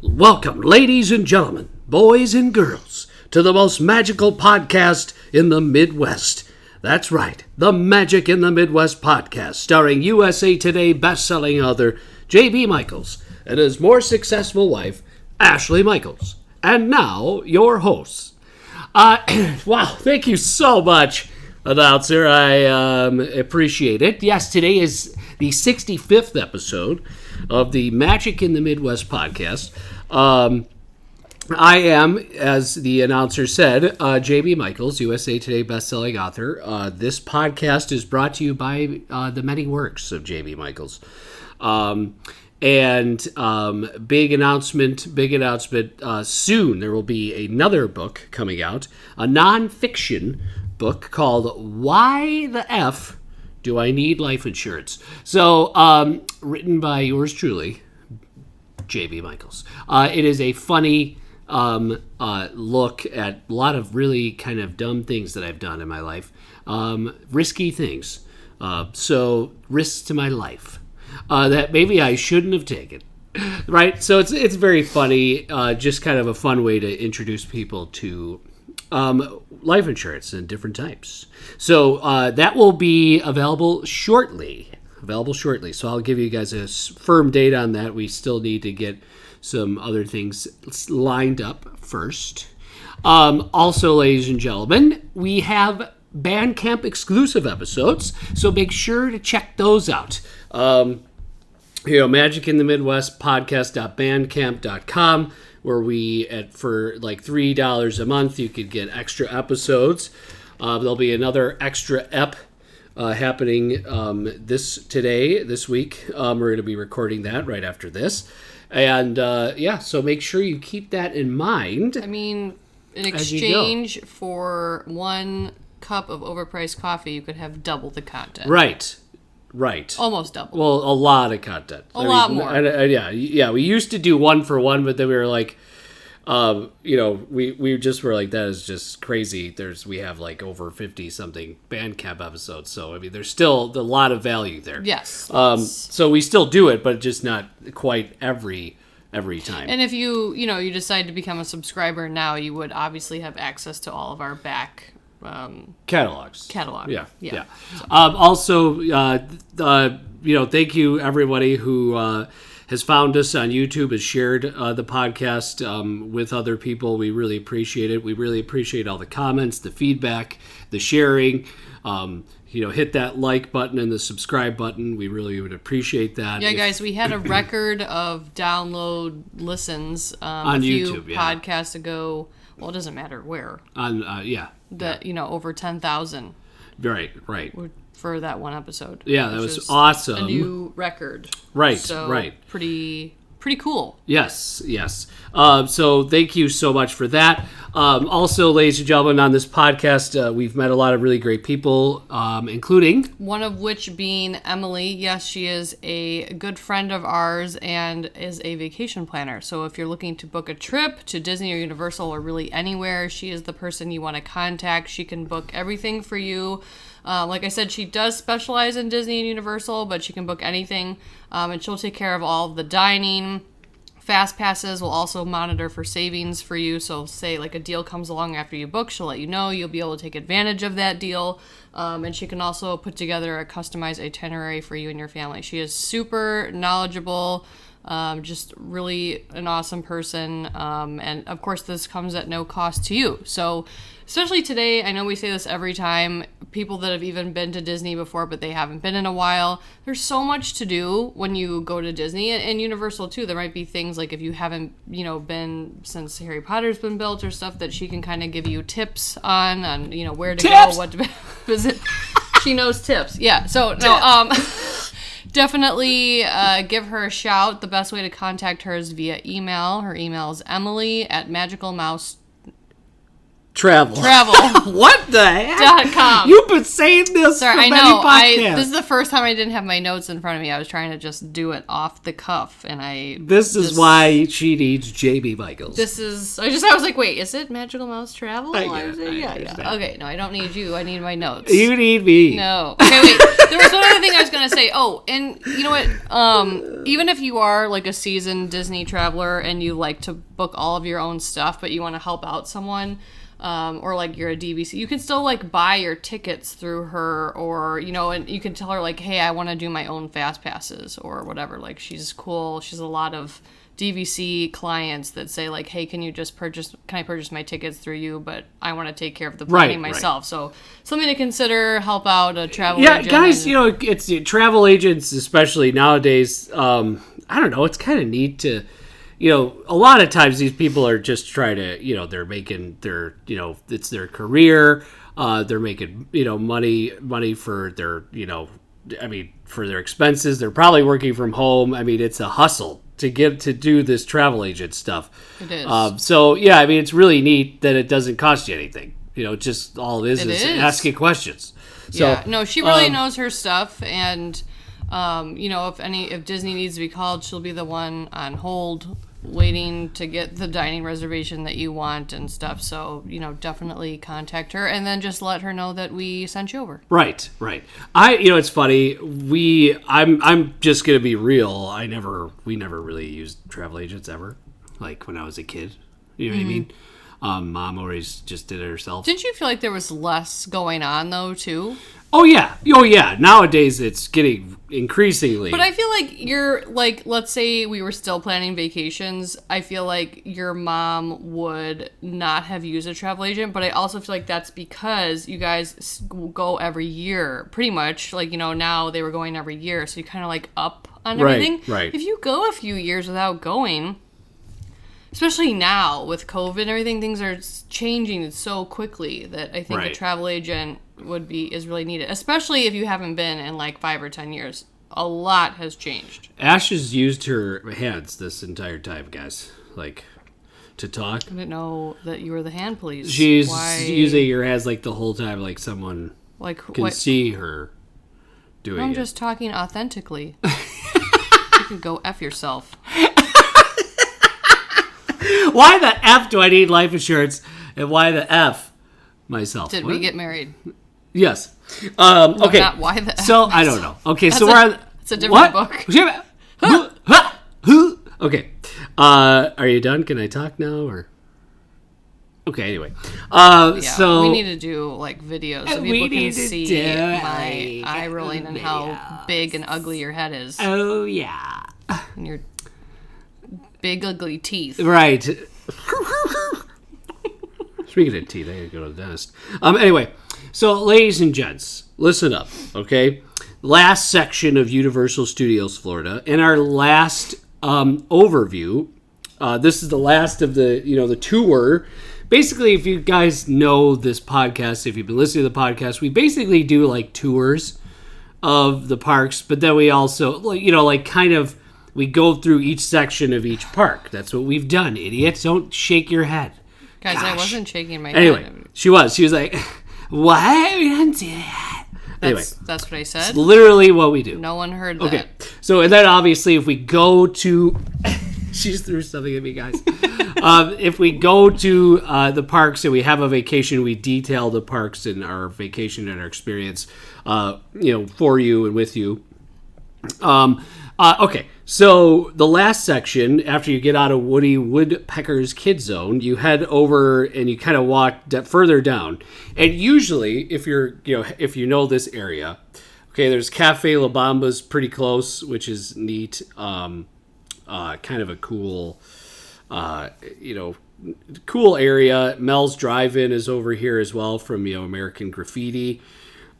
Welcome, ladies and gentlemen, boys and girls, to the most magical podcast in the Midwest. That's right, the Magic in the Midwest podcast, starring USA Today best-selling author J.B. Michaels and his more successful wife, Ashley Michaels. And now, your hosts. Wow, thank you so much, announcer. I appreciate it. Yes, today is the 65th episode of the Magic in the Midwest podcast. I am, as the announcer said, J.B. Michaels, USA Today bestselling author. This podcast is brought to you by the many works of J.B. Michaels. Big announcement, soon there will be another book coming out, a nonfiction book called Why the F Do I Need Life Insurance? So, written by yours truly, J.B. Michaels. It is a funny look at a lot of really kind of dumb things that I've done in my life. Risky things. So, risks to my life. That maybe I shouldn't have taken. Right? So it's very funny, just kind of a fun way to introduce people to life insurance and different types. So that will be available shortly. So I'll give you guys a firm date on that. We still need to get some other things lined up first. Also, ladies and gentlemen, we have Bandcamp exclusive episodes, so make sure to check those out. Magic in the Midwest podcast.bandcamp.com, where for like $3 a month, you could get extra episodes. There'll be another extra ep happening this week. We're going to be recording that right after this. And so make sure you keep that in mind. I mean, in exchange for 1 cup of overpriced coffee, you could have double the content. Right. Almost double. Well, a lot of content. A lot more. Yeah. We used to do 1 for 1, but then we were like, we just were like, that is just crazy. We have like over 50 something Bandcamp episodes, so I mean, there's still a lot of value there. Yes. So we still do it, but just not quite every time. And if you decide to become a subscriber now, you would obviously have access to all of our back catalogs. Yeah. Also, thank you everybody who has found us on YouTube, has shared the podcast with other people. We really appreciate it. We really appreciate all the comments, the feedback, the sharing. Hit that like button and the subscribe button. We really would appreciate that. Yeah, guys, we had a record of download listens on YouTube, podcasts ago. Well, it doesn't matter where. Over 10,000. Right. For that one episode. Yeah, that was awesome. A new record. Right, so right. Pretty cool. Yes. So thank you so much for that. Also, ladies and gentlemen, on this podcast, we've met a lot of really great people, including... one of which being Emily. Yes, she is a good friend of ours and is a vacation planner. So if you're looking to book a trip to Disney or Universal or really anywhere, she is the person you want to contact. She can book everything for you. Like I said, she does specialize in Disney and Universal, but she can book anything, and she'll take care of all of the dining. Fast Passes will also monitor for savings for you, so say like a deal comes along after you book, she'll let you know. You'll be able to take advantage of that deal, and she can also put together a customized itinerary for you and your family. She is super knowledgeable, just really an awesome person, and of course this comes at no cost to you. So especially today, I know we say this every time, people that have even been to Disney before but they haven't been in a while, there's so much to do when you go to Disney, and Universal too. There might be things like if you haven't been since Harry Potter's been built or stuff that she can kind of give you tips on where to go, what to visit. She knows tips. Yeah, so no, definitely give her a shout. The best way to contact her is via email. Her email is Emily@magicalmouse Travel. What the heck? .com. You've been saying this Sorry, for I many know. podcasts. This is the first time I didn't have my notes in front of me. I was trying to just do it off the cuff, and This is why she needs Jamie Michaels. I was like, wait, is it Magical Mouse Travel? I Yeah. understand. Okay, no, I don't need you. I need my notes. You need me. No. Okay, wait. There was one other thing I was gonna say. Oh, and you know what? Even if you are like a seasoned Disney traveler and you like to book all of your own stuff, but you want to help out someone, or like you're a DVC, you can still like buy your tickets through her, or and you can tell her like, hey, I want to do my own fast passes or whatever. Like she's cool. She's a lot of DVC clients that say like, hey, can I purchase my tickets through you, but I want to take care of the planning myself. So something to consider, help out a travel agent. Guys, it's travel agents, especially nowadays. I don't know. It's kind of neat to, a lot of times these people are just trying to, they're making their, it's their career. They're making, money for their, for their expenses. They're probably working from home. It's a hustle to get to do this travel agent stuff. It is. It's really neat that it doesn't cost you anything. Just all it is asking questions. So, yeah, no, she really knows her stuff, and if Disney needs to be called, she'll be the one on hold waiting to get the dining reservation that you want and stuff. So, definitely contact her and then just let her know that we sent you over. Right. It's funny. I'm just going to be real. We never really used travel agents ever. Like when I was a kid, you know what I mean? Mom always just did it herself. Didn't you feel like there was less going on though, too? Oh yeah. Nowadays it's getting increasingly. But I feel like you're like, let's say we were still planning vacations. I feel like your mom would not have used a travel agent, but I also feel like that's because you guys go every year, pretty much. Like, now they were going every year, so you kind of like up on everything. Right. If you go a few years without going, especially now with COVID and everything, things are changing so quickly that I think a travel agent is really needed, especially if you haven't been in like 5 or 10 years. A lot has changed. Ash has used her hands this entire time, guys, like to talk. I didn't know that you were the hand police. She's using her hands like the whole time, like someone can see her doing it. I'm just talking authentically. You can go F yourself. Why the F do I need life insurance, and why the F myself? Did we get married? Yes. Okay. Not why the F. So I don't know. Okay. It's a different book. Okay. Are you done? Can I talk now or? Okay. Anyway. So we need to do like videos so people can see my eye rolling and how big and ugly your head is. Oh yeah. And your big ugly teeth. Right. Speaking of teeth, I gotta go to the dentist. Anyway, so ladies and gents, listen up, okay? Last section of Universal Studios Florida, and our last overview. This is the last of the tour. Basically, if you guys know this podcast, if you've been listening to the podcast, we basically do like tours of the parks, but then we also, we go through each section of each park. That's what we've done, idiots. Don't shake your head. Guys, I wasn't shaking my anyway, head. She was like, what? We don't do that. Anyway. That's what I said? It's literally what we do. No one heard that. Okay. So, and then obviously if we go to... She just threw something at me, guys. If we go to the parks and we have a vacation, we detail the parks and our vacation and our experience, for you and with you. Okay, so the last section, after you get out of Woody Woodpecker's Kid Zone, you head over and you kind of walk further down. And usually, if you know this area, okay, there's Cafe La Bamba's pretty close, which is neat. Kind of a cool, cool area. Mel's Drive-In is over here as well from American Graffiti,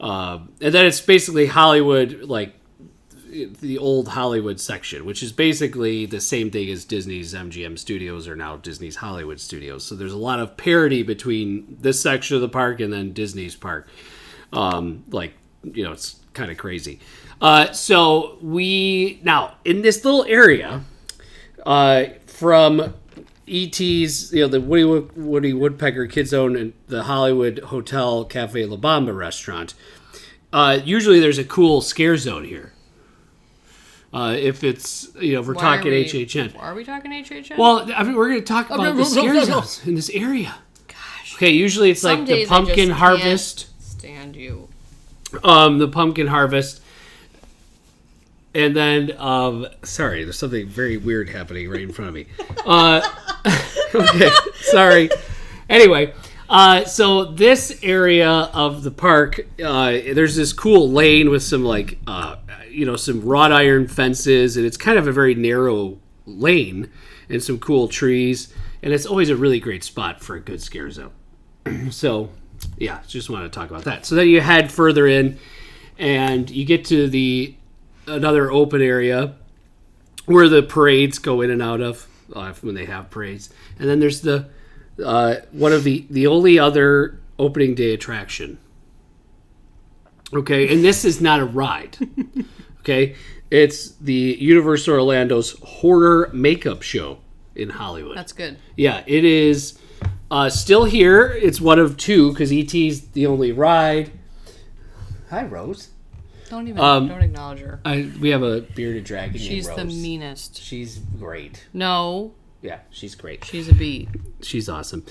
and then it's basically Hollywood, like the old Hollywood section, which is basically the same thing as Disney's MGM Studios are now Disney's Hollywood Studios. So there's a lot of parity between this section of the park and then Disney's park. It's kind of crazy. So now in this little area, from E.T.'s, the Woody Woodpecker Kids Zone and the Hollywood Hotel Cafe La Bamba restaurant. Usually there's a cool scare zone here. If it's, if we're talking HHN. Are we talking HHN? Well, I mean, we're going to talk about the scare zones in this area. Gosh. Okay, usually it's like the pumpkin harvest. Stand you. The pumpkin harvest. And then, sorry, there's something very weird happening right in front of me. Okay, sorry. Anyway, so this area of the park, there's this cool lane with some some wrought iron fences, and it's kind of a very narrow lane and some cool trees, and it's always a really great spot for a good scare zone. So, yeah, just wanted to talk about that. So then you head further in, and you get to another open area where the parades go in and out of when they have parades, and then there's the one of the only other opening day attraction. Okay, and this is not a ride. Okay, it's the Universal Orlando's horror makeup show in Hollywood. That's good. Yeah, it is still here. It's one of two because E.T.'s the only ride. Hi, Rose. Don't acknowledge her. We have a bearded dragon She's named Rose. the meanest. She's great. No. Yeah, she's great. She's a bee. She's awesome.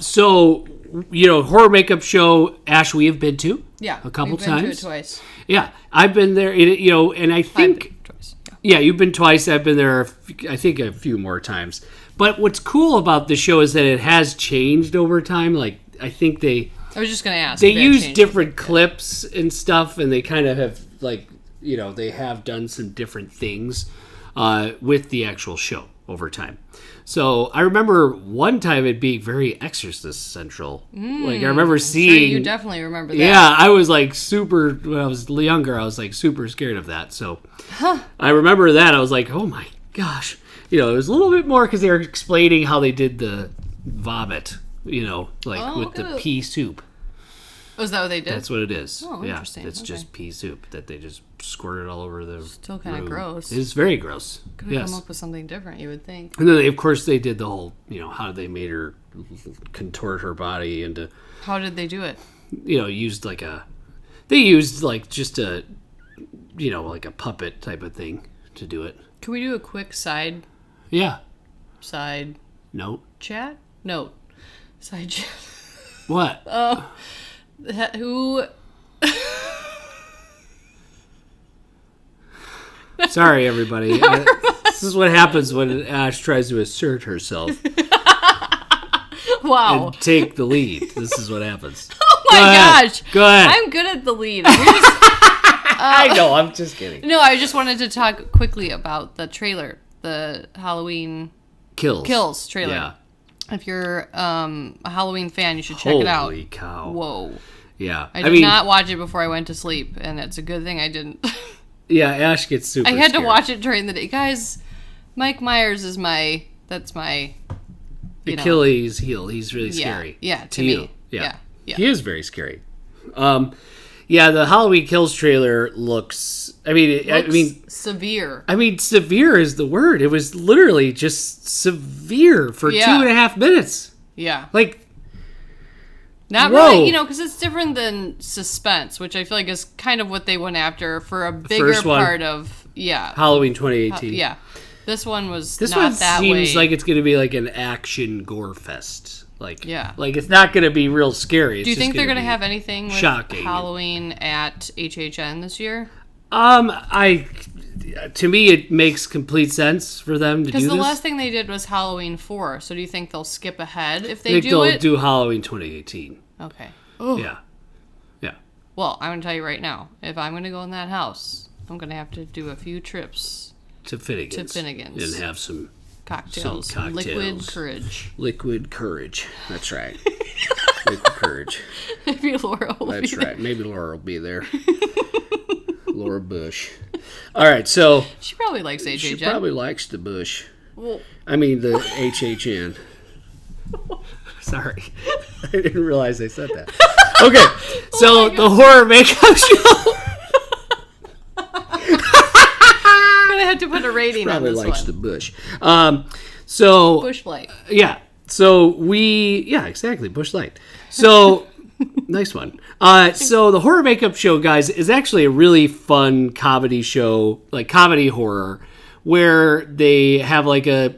So, horror makeup show, Ash, we have been to. Yeah. A couple we've times. been to it twice. Yeah, I've been there, and I think... I've been twice. Yeah, you've been twice. I've been there, I think, a few more times. But what's cool about the show is that it has changed over time. Like, I think I was just going to ask. They use different clips and stuff, and they kind of have, they have done some different things with the actual show over time. So I remember one time it being very Exorcist central. I remember seeing... Sure, you definitely remember that. Yeah, I was super... When I was younger, I was super scared of that. So I remember that. I was like, oh my gosh. It was a little bit more because they were explaining how they did the vomit, with the pea soup. Oh, is that what they did? That's what it is. Oh, yeah, interesting. it's just pea soup that they just squirted all over the Still kind of gross. It's very gross. Could have come up with something different, you would think. And then, of course, they did the whole, how they made her contort her body into... How did they do it? Used They used, just a, like a puppet type of thing to do it. Can we do a quick side note? Chat? Note. Side chat. What? Who... Sorry, everybody. This is what happens when Ash tries to assert herself. Wow. And take the lead. This is what happens. Oh my gosh. Go ahead. I'm good at the lead. I know, I'm just kidding. No, I just wanted to talk quickly about the trailer. The Halloween... Kills trailer. Yeah. If you're a Halloween fan, you should check it out. Holy cow. Whoa. Yeah. I did not watch it before I went to sleep, and it's a good thing I didn't. Yeah, Ash gets super I had scared. to watch it during the day. Guys, Mike Myers is that's my... Achilles heel. He's really scary. Yeah, to me. Yeah. Yeah. He is very scary. The Halloween Kills trailer looks... severe. Severe is the word. It was literally just severe for 2.5 minutes. Yeah. Whoa. Not really, because it's different than suspense, which I feel like is kind of what they went after for a bigger part of... Yeah. Halloween 2018. Yeah. This one was This not one that way. seems like it's going to be like an action gore fest. Yeah. It's not going to be real scary. Do you think they're going to have anything with shocking. Halloween at HHN this year? To me, it makes complete sense for them to do this. Because the last thing they did was Halloween 4, so do you think they'll skip ahead if they I think do they'll it? do Halloween 2018. Okay. Yeah. Yeah. Well, I'm going to tell you right now, if I'm going to go in that house, I'm going to have to do a few trips to Finnegan's. And have some cocktails. Some cocktails. Liquid courage. Liquid courage. That's right. Liquid courage. Maybe Laura will That's be right. there. Maybe Laura will be there. Laura Bush. All right, so... She probably likes HHN. She probably likes the Bush. Well, the HHN. Sorry. I didn't realize I said that. Okay, so the horror makeup show... I'm going to had to put a rating on Probably this likes one. the bush. So Bush Light. yeah. So exactly, Bush Light. So nice one. So the horror makeup show, guys, is actually a really fun comedy show, like comedy horror, where they have like a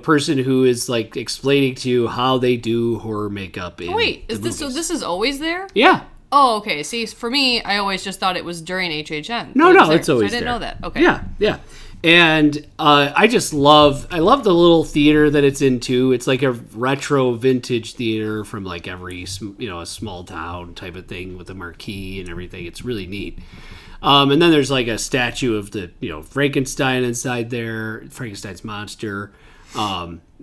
person who is like explaining to you how they do horror makeup. Wait, is this so? This is always there? Yeah. Oh, okay. See, for me, I always just thought it was during HHN. No, So it's always I didn't there. know that. Okay. Yeah. And I love the little theater that it's into. It's like a retro vintage theater from like every, a small town type of thing with a marquee and everything. It's really neat. And then there's like a statue of the, Frankenstein inside there, Frankenstein's monster.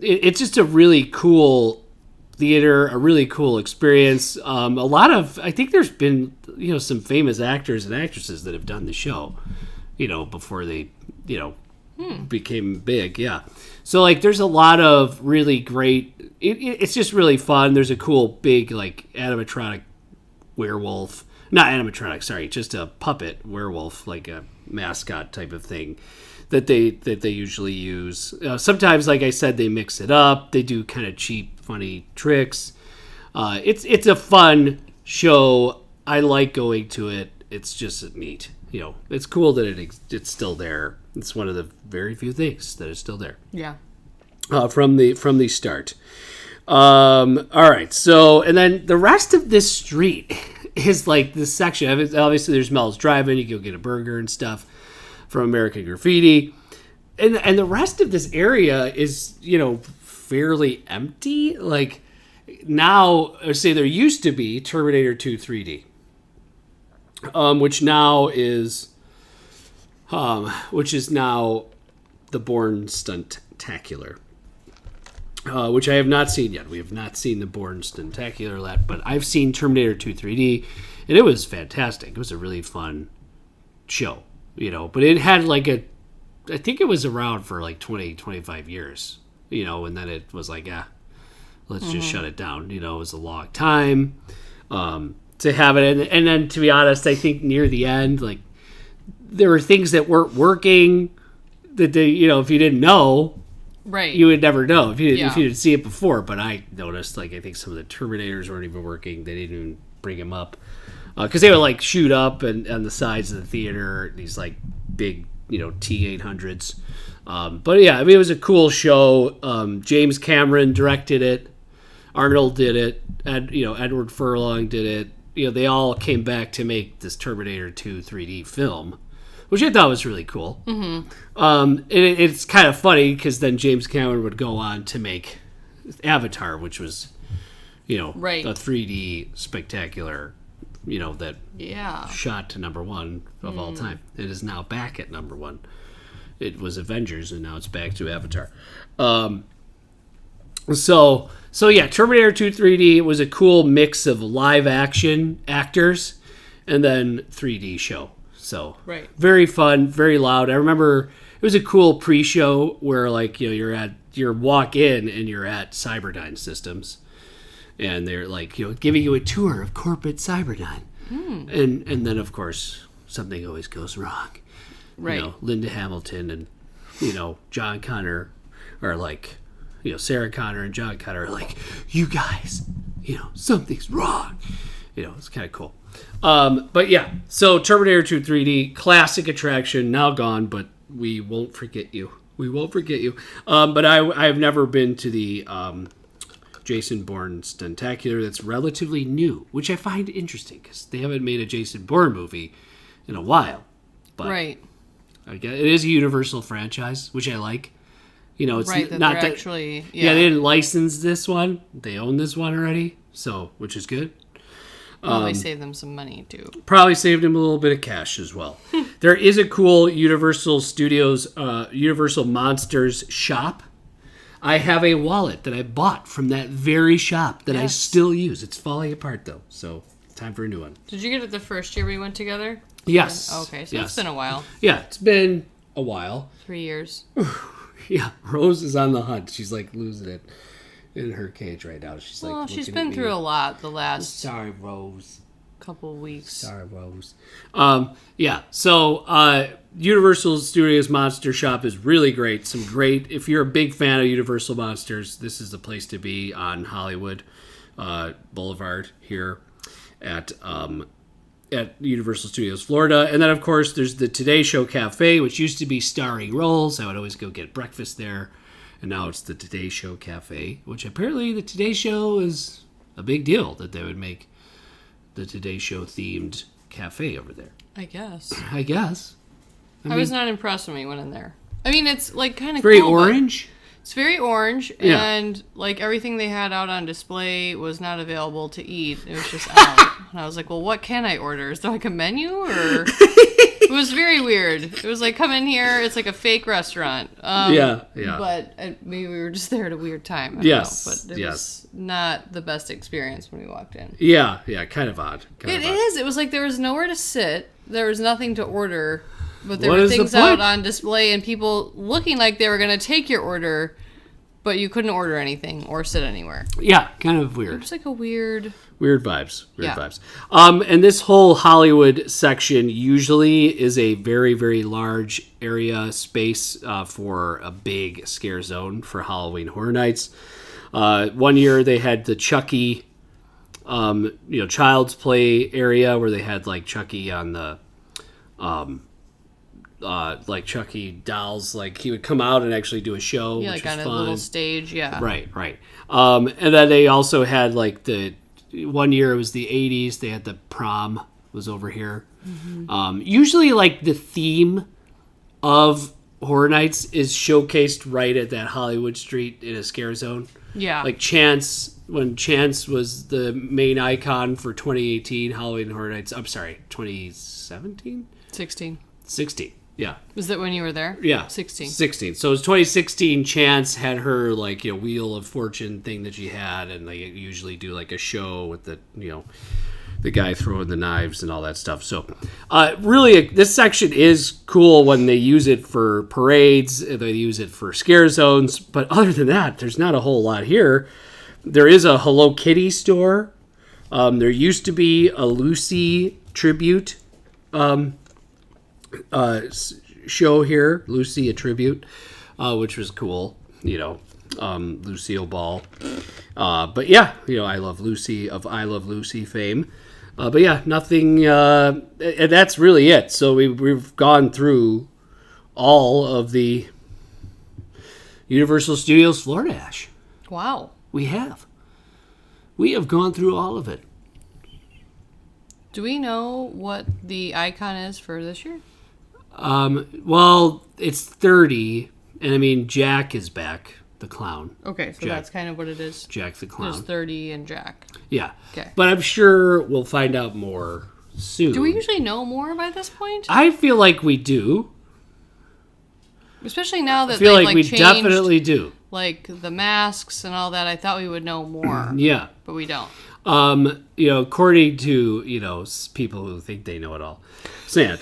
It's just a really cool theater, a really cool experience. I think there's been, some famous actors and actresses that have done the show, before they, became big. Yeah. So like, there's a lot of really great, it's just really fun. There's a cool big, like animatronic werewolf, not animatronic, sorry, just a puppet werewolf, like a mascot type of thing that they usually use. Sometimes, like I said, they mix it up. They do kind of cheap, funny tricks. It's a fun show. I like going to it. It's just neat. It's cool that it's still there. It's one of the very few things that is still there. Yeah. From the start. All right. So, and then the rest of this street is like this section. Obviously, there's Mel's Drive-In. You can go get a burger and stuff from American Graffiti. And the rest of this area is, fairly empty. Like now, say there used to be Terminator 2 3D. Which is now the Bourne Stuntacular, which I have not seen yet. We have not seen the Bourne Stuntacular yet, but I've seen Terminator 2 3D, and it was fantastic. It was a really fun show, but it had like I think it was around for like 20, 25 years, and then it was like, let's just shut it down. It was a long time. To have it, and then to be honest, I think near the end, like there were things that weren't working that they, if you didn't know, Right. you would never know if you didn't see it before. But I noticed, like I think some of the Terminators weren't even working. They didn't even bring them up because they would like shoot up and on the sides of the theater, these like big T-800s. But yeah, I mean it was a cool show. James Cameron directed it. Arnold did it. Edward Furlong did it. They all came back to make this Terminator 2 3D film, which I thought was really cool. Mm-hmm. It's kind of funny because then James Cameron would go on to make Avatar, which was, right. a 3D spectacular, that Yeah. shot to number one of all time. It is now back at number one. It was Avengers, and now it's back to Avatar. So yeah, Terminator 2 3D was a cool mix of live action actors and then 3D show. So Right. very fun, very loud. I remember it was a cool pre-show where like you walk in and you're at Cyberdyne Systems, and they're like giving you a tour of corporate Cyberdyne, and then of course something always goes wrong. Right. Linda Hamilton and John Connor are like. Sarah Connor and John Connor are like, you guys, something's wrong. It's kind of cool. But yeah, so Terminator 2 3D, classic attraction, now gone, but we won't forget you. We won't forget you. But I've never been to the Jason Bourne Stuntacular. That's relatively new, which I find interesting because they haven't made a Jason Bourne movie in a while. But Right. I guess it is a Universal franchise, which I like. It's Right. That not they're that actually. yeah, they didn't license this one. They own this one already, so which is good. Probably save them some money too. Probably saved him a little bit of cash as well. There is a cool Universal Studios, Universal Monsters shop. I have a wallet that I bought from that very shop that I Yes. still use. It's falling apart though, so time for a new one. Did you get it the first year we went together? Yes. Okay, so Yes. it's been a while. Yeah, it's been a while. 3 years. Yeah, Rose is on the hunt. She's like losing it in her cage right now. She's like, Well, she's looking been at through me. a lot the last Sorry, Rose. couple of weeks. Star Wars. Yeah. So Universal Studios Monster Shop is really great. Some great. If you're a big fan of Universal Monsters, this is the place to be on Hollywood Boulevard here at Universal Studios Florida. And then of course there's the Today Show Cafe, which used to be Starring Rolls. I would always go get breakfast there, and now it's the Today Show Cafe, which apparently the Today Show is a big deal that they would make the Today Show themed cafe over there. I guess. I was not impressed when we went in there. I mean, it's like kind of very cool, orange. It's very orange, Yeah. and like everything they had out on display was not available to eat. It was just out. And I was like, well, what can I order? Is there like a menu? Or it was very weird. It was like, come in here. It's like a fake restaurant. Yeah. But maybe we were just there at a weird time. I don't Yes, know, but it was not the best experience when we walked in. Yeah, kind of odd. It is. It was like there was nowhere to sit. There was nothing to order. But there What were is the things out point? on display and people looking like they were going to take your order, but you couldn't order anything or sit anywhere. Yeah, kind of It weird. was like a weird... Weird vibes. Yeah. Vibes. And this whole Hollywood section usually is a very, very large area space for a big scare zone for Halloween Horror Nights. One year they had the Chucky, Child's Play area where they had like Chucky on the, like Chucky dolls. Like he would come out and actually do a show, Yeah, which like was on a fun. little stage, yeah. Right. And then they also had like one year it was the 80s. They had the prom was over here. Mm-hmm. Usually like the theme of Horror Nights is showcased right at that Hollywood Street in a scare zone. Yeah. Like Chance, when Chance was the main icon for 2018 Halloween Horror Nights. I'm sorry, 2017? 16. 16. Yeah. Was that when you were there? Yeah. 16. 16. So it was 2016. Chance had her like, Wheel of Fortune thing that she had, and they usually do like a show with the, the guy throwing the knives and all that stuff. So really, this section is cool when they use it for parades, they use it for scare zones. But other than that, there's not a whole lot here. There is a Hello Kitty store. There used to be a Lucy tribute show here, Lucy a tribute, which was cool, Lucille Ball. But yeah, I Love Lucy of I Love Lucy fame. But yeah, nothing, and that's really it. So we've gone through all of the Universal Studios Florida, Ash. Wow. We have gone through all of it. Do we know what the icon is for this year? Well, it's 30, and I mean, Jack is back, the clown. Okay, so Jack. that's kind of what it is. Jack the clown. There's 30 and Jack. Yeah. Okay. But I'm sure we'll find out more soon. Do we usually know more by this point? I feel like we do. Especially now that I feel they've like we changed, definitely do. like the masks and all that. I thought we would know more, Yeah. but we don't. According to, people who think they know it all, Sand,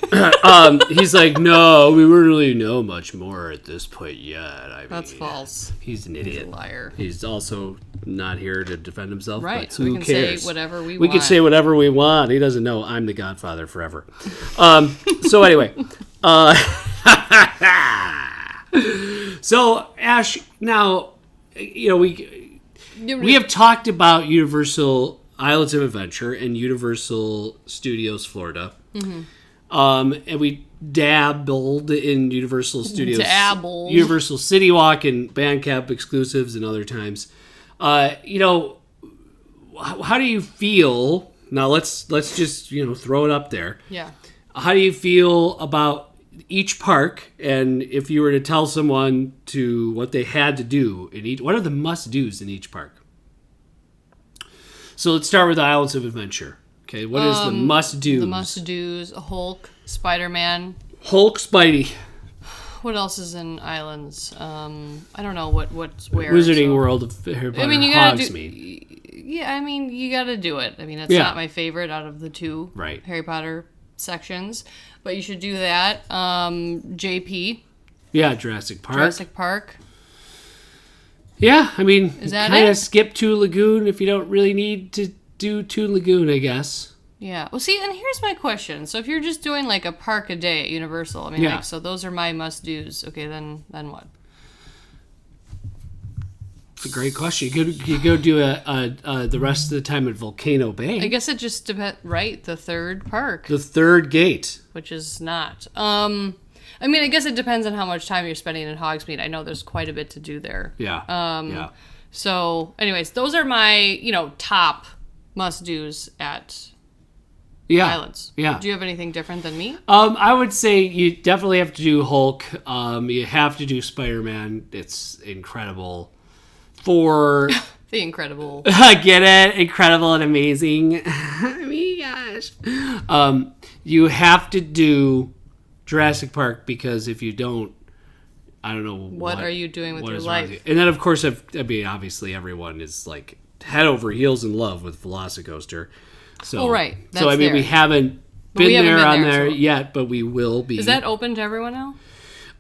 he's like, no, we don't really know much more at this point yet. I mean, That's false. He's an He's idiot. a liar. He's also not here to defend himself. Right. But So who we can cares? say whatever we We want. can say whatever we want. He doesn't know I'm the Godfather forever. So anyway, so Ash, now we have talked about Universal Islands of Adventure and Universal Studios Florida, and we dabbled in Universal Studios, Universal City Walk and Bandcamp exclusives, and other times. How do you feel? Now let's just throw it up there. Yeah. How do you feel about each park, and if you were to tell someone what they had to do in each, what are the must-dos in each park? So let's start with the Islands of Adventure. Okay, what is the must-dos? The must-dos: Hulk, Spider-Man. Hulk, Spidey, What else is in Islands? I don't know what's where. Wizarding so- World of Harry Potter, I mean, you gotta Hogsmeade. Yeah, I mean, you gotta do it. I mean, it's Yeah. not my favorite out of the two Right. Harry Potter sections, but you should do that. JP, Yeah, Jurassic Park. Jurassic Park. Yeah, I mean, Is that kind it? of skip Toon Lagoon if you don't really need to do Toon Lagoon, I guess. Yeah. Well, see, and here's my question. So if you're just doing like a park a day at Universal, I mean, Yeah. like, so those are my must-dos. Okay, then what? It's a great question. You go do the rest of the time at Volcano Bay. I guess it just depends, right? The third park, The third gate. which is not. I mean, I guess it depends on how much time you're spending in Hogsmeade. I know there's quite a bit to do there. Yeah. Yeah. So, anyways, those are my, top must-dos at Yeah. Islands. Yeah. Do you have anything different than me? I would say you definitely have to do Hulk. You have to do Spider-Man. It's incredible. For The Incredible. get it, incredible and amazing. Oh my gosh. You have to do Jurassic Park because if you don't, I don't know What are you doing with what your is wrong with life? you. And then of course, obviously everyone is like head over heels in love with Velocicoaster. So, Oh, right. So I That's mean, we there. haven't But been we haven't there been on there, there so- yet, but we will be. Is that open to everyone now?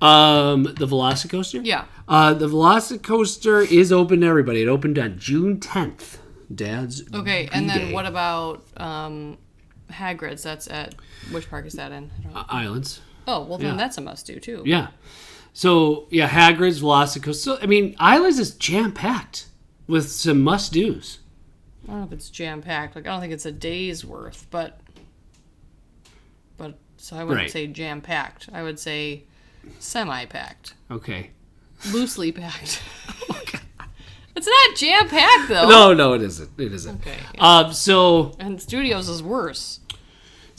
The Velocicoaster? Yeah. The Velocicoaster is open to everybody. It opened on June 10th. Dad's Okay, and then B-Day. what about Hagrid's? That's at which park is that in? I don't know. Islands? Oh, well then yeah. that's a must-do too. Yeah. So, yeah, Hagrid's, Velocicoaster. So, I mean, Islands is jam-packed with some must-dos. I don't know if it's jam-packed. Like I don't think it's a day's worth, but so I wouldn't Right. say jam-packed. I would say semi-packed, Okay. loosely packed. It's not jam-packed though. No, it isn't. It isn't. Okay. So And Studios is worse.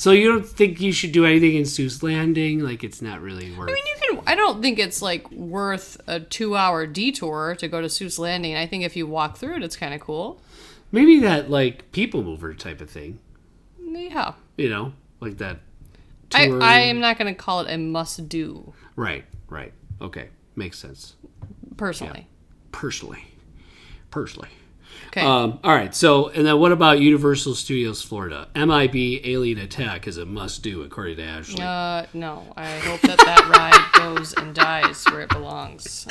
you don't think you should do anything in Seuss Landing? Like, it's not really worth. I mean, I don't think it's like worth a 2-hour detour to go to Seuss Landing. I think if you walk through it, it's kind of cool. Maybe that, like, people mover type of thing. Yeah. You know? Like that I tour. am not going to call it a must-do, Right. Okay. Makes sense. personally. Personally. Okay. All right. So, and then what about Universal Studios Florida? MIB Alien Attack is a must-do, according to Ashley. No. I hope that ride goes and dies where it belongs.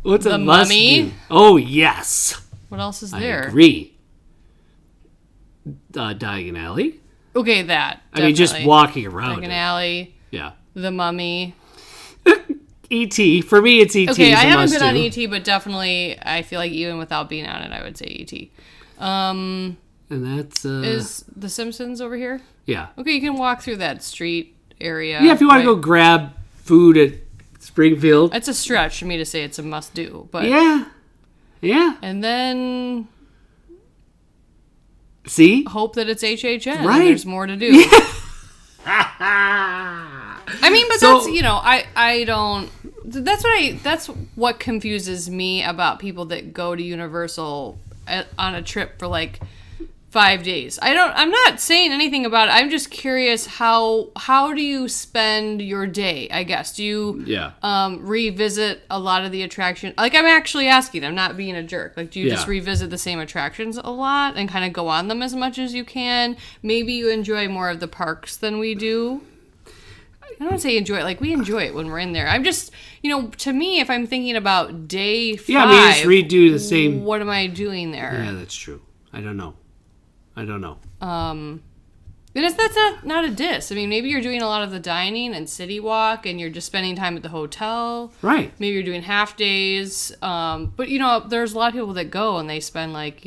What's a The must-do? Mummy? Oh, yes. What else is I there? agree. Diagon Alley. Okay, that. I mean, just definitely. walking around Diagon it. Alley, Yeah. The Mummy. E.T. For me, it's E.T. Okay, is I a haven't been on must-do. ET, but definitely I feel like even without being on it, I would say ET. And that's... Is The Simpsons over here? yeah. Okay, you can walk through that street area. Yeah, if you want right? to go grab food at Springfield. It's a stretch for me to say it's a must-do, but Yeah. and then See? hope that it's HHN. and Right. There's more to do. I mean, but So- that's I don't. That's what confuses me about people that go to Universal on a trip for like 5 days. I'm not saying anything about it. I'm just curious how do you spend your day? I guess do you Yeah. revisit a lot of the attractions? Like I'm actually asking. I'm not being a jerk. Like do you just Yeah. revisit the same attractions a lot and kind of go on them as much as you can? Maybe you enjoy more of the parks than we do. I don't want to say enjoy it. Like we enjoy it when we're in there. I'm just, to me, if I'm thinking about day 5, Yeah, I mean, just redo the same... what am I doing there? Yeah, that's true. I don't know. And that's not a diss. I mean, maybe you're doing a lot of the dining and city walk, and you're just spending time at the hotel. Right. Maybe you're doing half days. But there's a lot of people that go and they spend like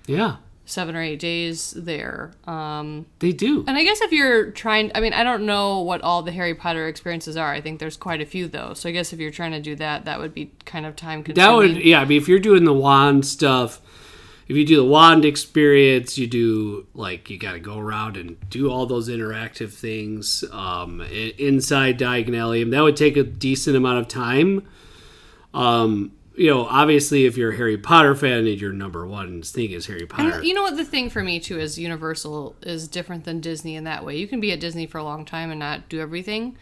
Yeah, 7 or 8 days there. they do. And I guess if you're trying, I mean, I don't know what all the Harry Potter experiences are. I think there's quite a few though. So I guess if you're trying to do that, that would be kind of time consuming. That would, yeah, I mean, if you're doing the wand stuff, if you do the wand experience, you do, like, you got to go around and do all those interactive things inside Diagon Alley. That would take a decent amount of time. Obviously, if you're a Harry Potter fan and your number one thing is Harry Potter. And you know what the thing for me too is Universal is different than Disney in that way. You can be at Disney for a long time and not do everything.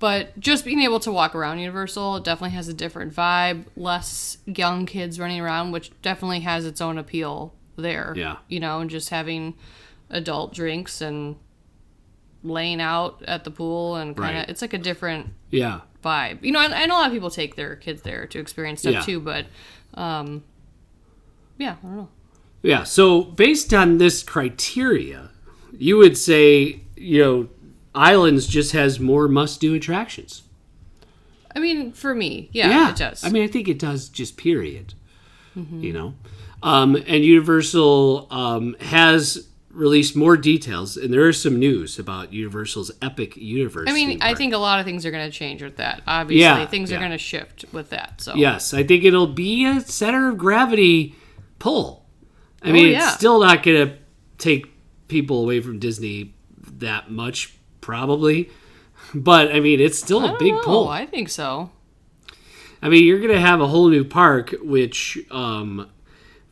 But just being able to walk around Universal definitely has a different vibe. Less young kids running around, which definitely has its own appeal there. Yeah. And just having adult drinks and laying out at the pool and kind of, Right. it's like a different Yeah. vibe. I know a lot of people take their kids there to experience stuff Yeah. too, but yeah, I don't know. Yeah. So based on this criteria, you would say, Islands just has more must-do attractions. I mean, for me, yeah, it does. I mean, I think it does, just period. And Universal has released more details, and there is some news about Universal's Epic Universe. I mean, theme I park. think a lot of things are going to change with that. Obviously, things are yeah. going to shift with that. So Yes, I think it'll be a center of gravity pull. I mean, yeah. it's still not going to take people away from Disney that much, probably. But, I mean, it's still a big pull. I think so. I mean, you're going to have a whole new park, which, from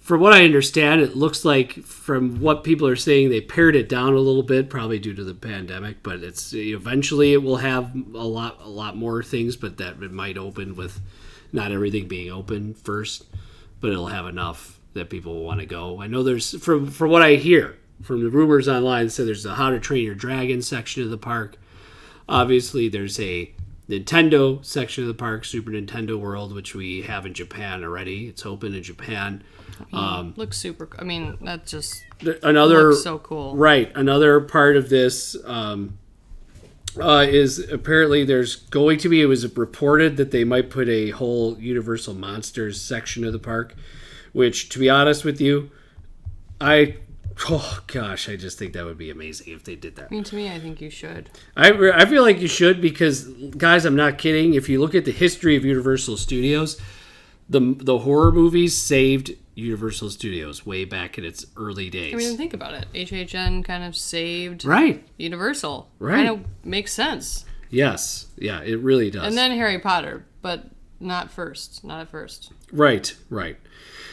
what I understand, it looks like, from what people are saying, they pared it down a little bit, probably due to the pandemic. But it's eventually it will have a lot more things, but that it might open with not everything being open first. But it'll have enough that people will want to go. I know there's, from what I hear from the rumors online, so there's a How to Train Your Dragon section of the park. Obviously, there's a Nintendo section of the park, Super Nintendo World, which we have in Japan already. It's open in Japan. Looks super. I mean, that just Another looks so cool. Right. Another part of this is apparently there's going to be. It was reported that they might put a whole Universal Monsters section of the park, which, to be honest with you, oh gosh, I just think that would be amazing if they did that. I mean, to me, I think you should. I feel like you should because, guys, I'm not kidding. If you look at the history of Universal Studios, the horror movies saved Universal Studios way back in its early days. I mean, think about it. HHN kind of saved Right. Universal. Right. Kind of makes sense. Yes. Yeah, it really does. And then Harry Potter, but not first. Not at first. Right.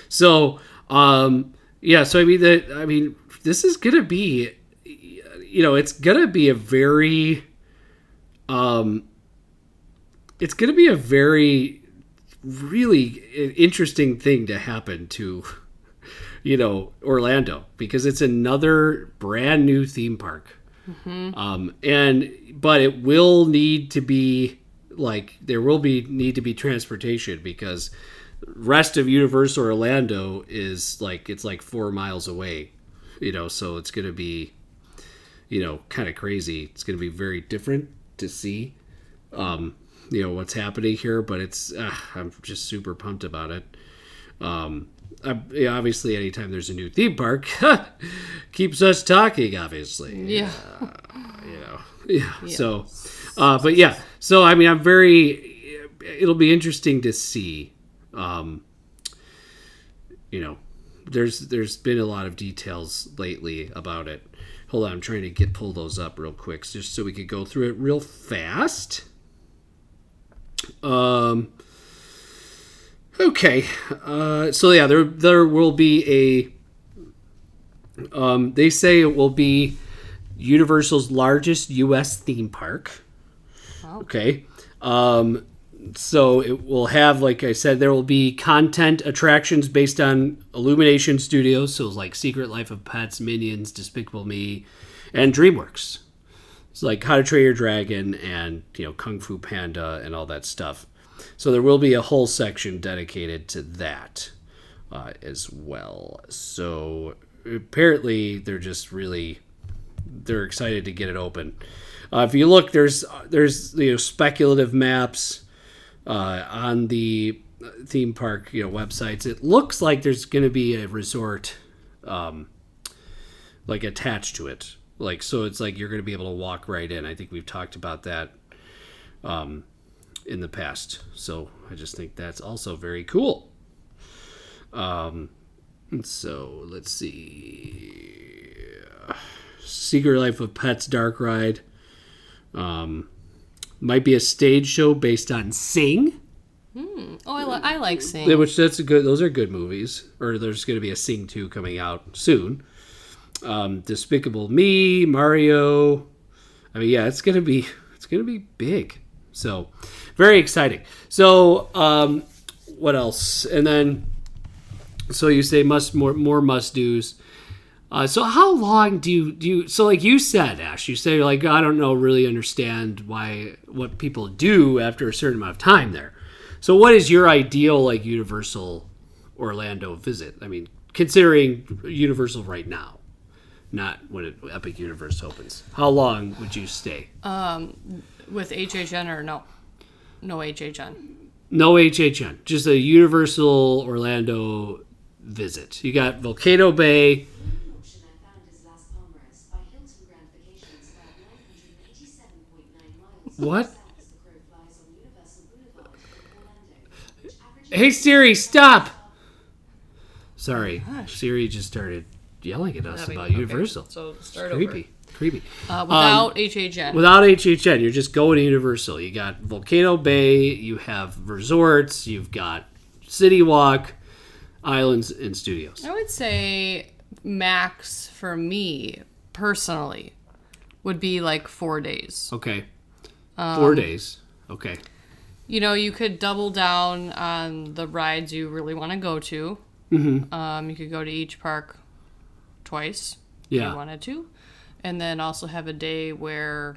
So, yeah. So I mean, this is gonna be, it's gonna be a very, it's gonna be a very, really interesting thing to happen to, Orlando, because it's another brand new theme park. But it will need to be need to be transportation, because rest of Universal Orlando is it's 4 miles away, so it's going to be, kind of crazy. It's going to be very different to see, what's happening here, but I'm just super pumped about it. Obviously, anytime there's a new theme park, keeps us talking, obviously. Yeah. So, but yeah, so I mean, it'll be interesting to see. There's been a lot of details lately about it. Hold on, I'm trying to pull those up real quick, just so we could go through it real fast. Okay, so yeah, there will be they say it will be Universal's largest U.S. theme park. Wow. Okay. So it will have, like I said, there will be content attractions based on Illumination Studios, so like Secret Life of Pets, Minions, Despicable Me, and DreamWorks. It's like How to Train Your Dragon and, Kung Fu Panda and all that stuff. So there will be a whole section dedicated to that as well. So apparently they're excited to get it open. If you look, there's speculative maps on the theme park websites. It looks like there's going to be a resort attached to it. So it's like you're going to be able to walk right in. I think we've talked about that in the past. So I just think that's also very cool. So let's see. Secret Life of Pets Dark Ride. Might be a stage show based on Sing. I like Sing. Which those are good movies. Or there's going to be a Sing 2 coming out soon. Despicable Me, Mario. I mean, yeah, it's gonna be big. So, very exciting. So, what else? And then, so you say more must do's. So how long do you? So like you said, Ash, you say I don't really understand what people do after a certain amount of time there. So what is your ideal Universal Orlando visit? I mean, considering Universal right now, not when Epic Universe opens. How long would you stay? With HHN or no? No HHN. No HHN, just a Universal Orlando visit. You got Volcano Bay. Option I found is Las Palmas by Hilton Grand Vacations, about 987.9 miles What? south as the crow flies on Universal Boulevard in Orlando, which averages Hey Siri, stop! Sorry, Siri just started yelling at us about Universal. So start Creepy. without HHN. Without HHN, you're just going to Universal. You got Volcano Bay, you have resorts, you've got City Walk, Islands, and Studios. I would say max for me personally would be like 4 days. Okay. 4 days. Okay. You know, you could double down on the rides you really want to go to. Mm-hmm. You could go to each park twice if Yeah. you wanted to. And then also have a day where,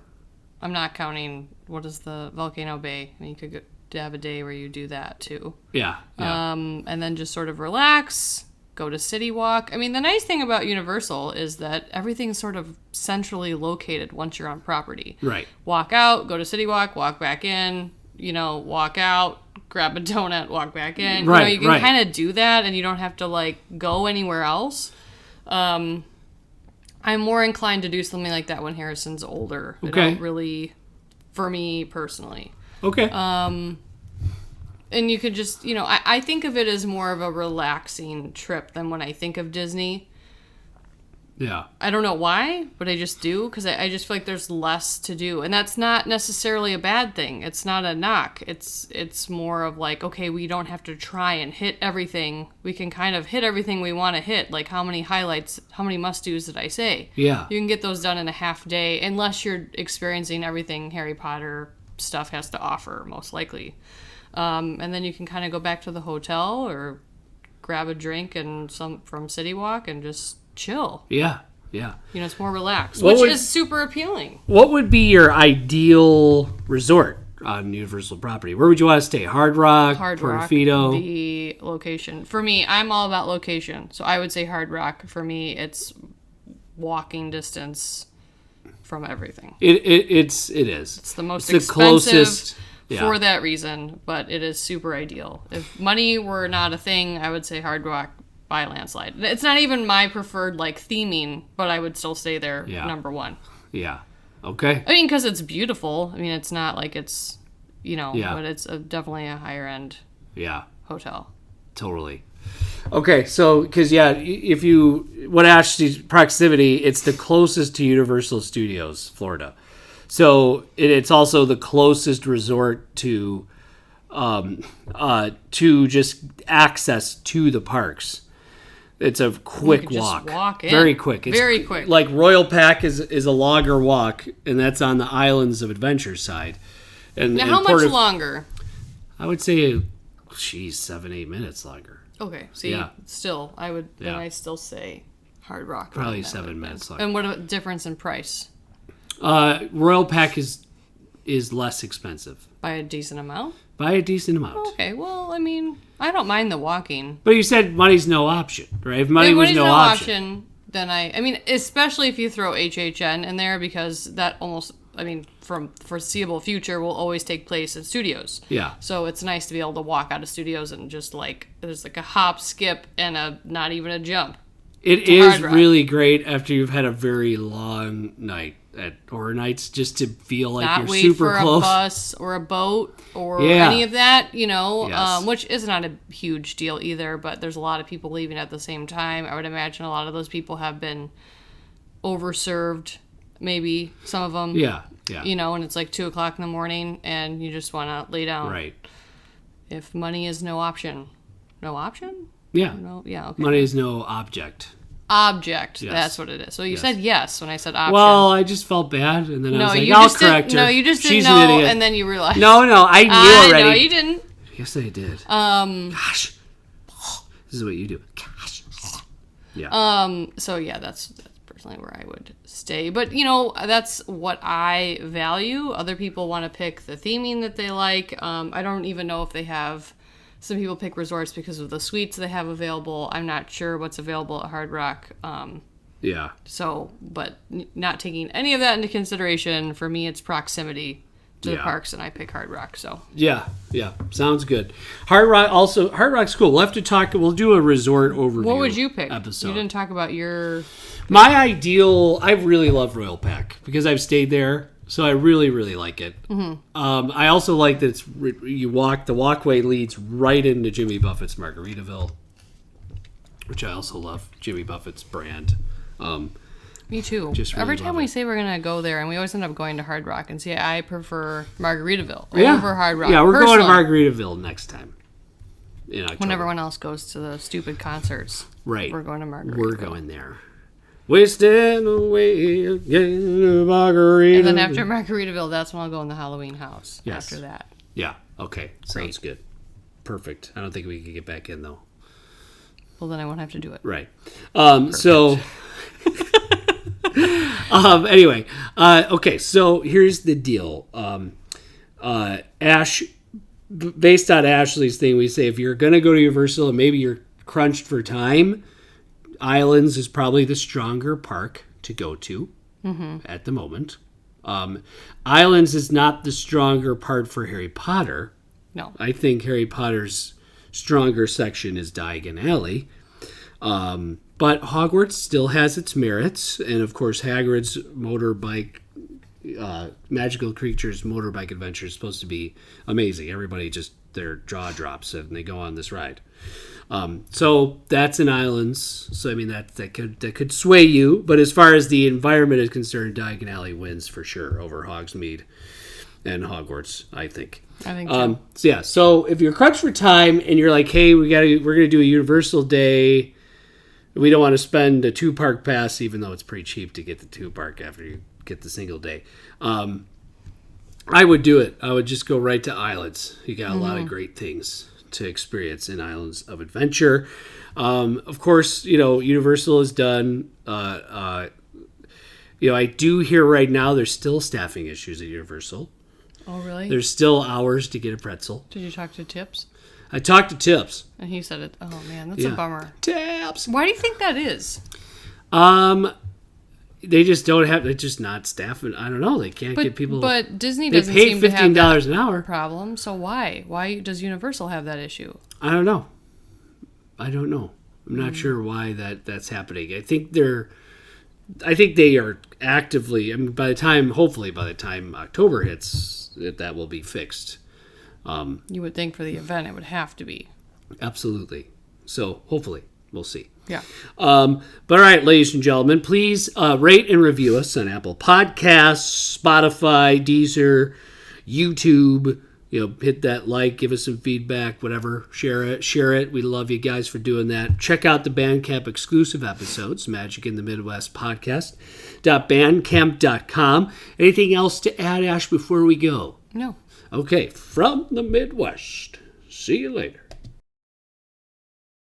I'm not counting, what is the Volcano Bay? I mean, you could go, to have a day where you do that too. Yeah. And then just sort of relax, go to City Walk. I mean, the nice thing about Universal is that everything's sort of centrally located once you're on property. Right. Walk out, go to City Walk back in, walk out, grab a donut, walk back in. Right, You can kind of do that and you don't have to like go anywhere else. I'm more inclined to do something like that when Harrison's older. Okay. I don't really, for me personally. Okay. And you could just, I think of it as more of a relaxing trip than when I think of Disney. yeah. I don't know why, but I just do, because I just feel like there's less to do. And that's not necessarily a bad thing. It's not a knock. It's more of like, okay, we don't have to try and hit everything. We can kind of hit everything we want to hit. Like how many highlights, how many must-dos did I say? Yeah. You can get those done in a half day, unless you're experiencing everything Harry Potter stuff has to offer, most likely. And then you can kind of go back to the hotel or grab a drink and some from City Walk and just chill. Yeah. Yeah. It's more relaxed, What which would- is super appealing. What would be your ideal resort on Universal property? Where would you want to stay? Hard Rock, Hard Rock, Portofino? the location. For me, I'm all about location. So I would say Hard Rock. For me, it's walking distance from everything. It is. It's the most It's the expensive closest. Yeah. for that reason, but it is super ideal. If money were not a thing, I would say Hard Rock by a landslide. It's not even my preferred like theming, but I would still stay there Yeah. number one. Yeah. Okay. I mean, because it's beautiful. I mean, it's not like it's, Yeah. but it's definitely a higher end Yeah. hotel. Totally. Okay, so because if you what Ashley's proximity, it's the closest to Universal Studios, Florida. So it's also the closest resort to just access to the parks. It's a quick could just walk. walk in. Very quick. It's Very quick. Like Royal Pack is a longer walk, and that's on the Islands of Adventure side. And Now, and how much Port of- longer? I would say, 7-8 minutes longer. Okay, see, Yeah. still, I would, then Yeah. I still say Hard Rock. Probably around that 7 then. minutes longer. And what a difference in price? Royal Pack is less expensive By a decent amount? by a decent amount. Okay, well, I mean, I don't mind the walking. But you said money's no option, right? If money If was money's no option, then I mean, especially if you throw HHN in there, because that almost, from foreseeable future will always take place in studios. yeah, So it's nice to be able to walk out of studios and just like, there's like a hop, skip, and not even a jump. it to is Hard Rock. really great after you've had a very long night at Horror Nights, just to feel like Not you're wait super for close. a bus or a boat or Yeah. any of that, Yes. which is not a huge deal either, but there's a lot of people leaving at the same time. I would imagine a lot of those people have been overserved, maybe some of them, Yeah, and it's like 2:00 in the morning and you just want to lay down. right. If money is no option. No option? Yeah, No, yeah, okay. money is no object. Object. Yes. That's what it is. So you Yes. said yes when I said option. Well, I just felt bad, and then I no, was like, you "I'll just correct didn't. her." No, you just She's didn't an know, idiot. and then you realized. No, I knew already. No, you didn't. Yes, I did. Gosh, this is what you do. Gosh. Yeah. So yeah, that's personally where I would stay. But that's what I value. Other people want to pick the theming that they like. I don't even know if they have some people pick resorts because of the suites they have available. I'm not sure what's available at Hard Rock. Yeah. So, but not taking any of that into consideration, for me, it's proximity to the Yeah. parks, and I pick Hard Rock. So, Yeah. Sounds good. Hard Rock's cool. We'll have to talk. We'll do a resort overview. what would you pick? Episode. You didn't talk about your. My ideal, I really love Royal Pack because I've stayed there, so I really, really like it. Mm-hmm. I also like that the walkway leads right into Jimmy Buffett's Margaritaville, which I also love. Jimmy Buffett's brand. Me too. Just really Every time love we it. say we're gonna go there, and we always end up going to Hard Rock. And see, I prefer Margaritaville Yeah. over Hard Rock. Yeah, we're going to personally. Margaritaville next time in October. When everyone else goes to the stupid concerts, Right. we're going to Margaritaville. We're going there. Wasting away again, Margaritaville. And then after Margaritaville, that's when I'll go in the Halloween house. Yes. After that. Yeah, okay. Sounds good. Perfect. I don't think we could get back in, though. Well, then I won't have to do it. Right. So... anyway, okay, so here's the deal. Based on Ashley's thing, we say if you're going to go to Universal and maybe you're crunched for time, Islands is probably the stronger park to go to at the moment. Islands is not the stronger part for Harry Potter. No. I think Harry Potter's stronger section is Diagon Alley. But Hogwarts still has its merits, and of course Hagrid's Magical Creatures motorbike adventure is supposed to be amazing. Everybody just, their jaw drops and they go on this ride. So that's in Islands. So I mean that could sway you, but as far as the environment is concerned, Diagon Alley wins for sure over Hogsmeade and Hogwarts, I think. I think so. So if you're crunched for time and you're like, hey, we're gonna do a Universal day. We don't want to spend a 2-park pass, even though it's pretty cheap to get the 2-park after you get the single day. I would do it. I would just go right to Islands. You got a lot of great things to experience in Islands of Adventure. Of course, Universal is done. I do hear right now there's still staffing issues at Universal. Oh, really? There's still hours to get a pretzel. Did you talk to Tips? I talked to Tips. And he said it. Oh, man, that's a bummer. Tips. Why do you think that is? They just don't have. They're just not staffing. I don't know. They can't get people. But Disney They doesn't pay seem to have that $15 an hour. problem. So why? Why does Universal have that issue? I don't know. I'm not sure why that's happening. I think they are actively. I mean, hopefully by the time October hits, that will be fixed. You would think for the event it would have to be. Absolutely. So hopefully we'll see. Yeah. But all right, ladies and gentlemen, please rate and review us on Apple Podcasts, Spotify, Deezer, YouTube. Hit that like, give us some feedback, whatever. Share it. We love you guys for doing that. Check out the Bandcamp exclusive episodes, Magic in the Midwest podcast.bandcamp.com. Anything else to add, Ash, before we go? No. Okay, from the Midwest. See you later.